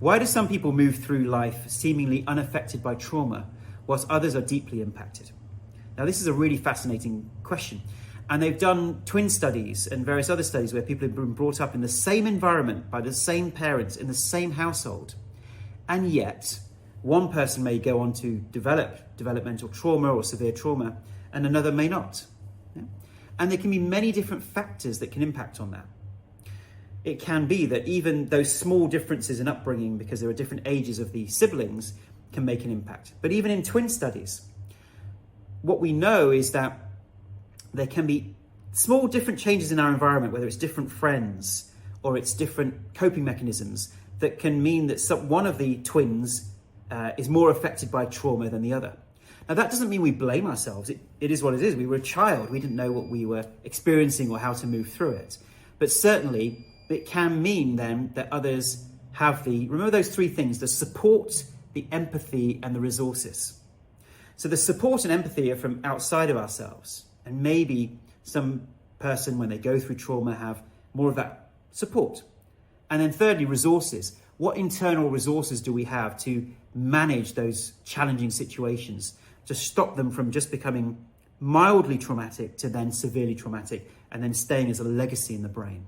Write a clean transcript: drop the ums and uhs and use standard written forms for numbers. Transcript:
Why do some people move through life seemingly unaffected by trauma, whilst others are deeply impacted? Now, this is a really fascinating question. And they've done twin studies and various other studies where people have been brought up in the same environment by the same parents in the same household. And yet, one person may go on to develop developmental trauma or severe trauma, and another may not. Yeah? And there can be many different factors that can impact on that. It can be that even those small differences in upbringing, because there are different ages of the siblings, can make an impact. But even in twin studies, what we know is that there can be small different changes in our environment, whether it's different friends or it's different coping mechanisms, that can mean that one of the twins is more affected by trauma than the other. Now, that doesn't mean we blame ourselves. It is what it is. We were a child. We didn't know what we were experiencing or how to move through it. But certainly, it can mean then that others have remember those three things: the support, the empathy, and the resources. So the support and empathy are from outside of ourselves. And maybe some person, when they go through trauma, have more of that support. And then thirdly, resources. What internal resources do we have to manage those challenging situations, to stop them from just becoming mildly traumatic to then severely traumatic and then staying as a legacy in the brain?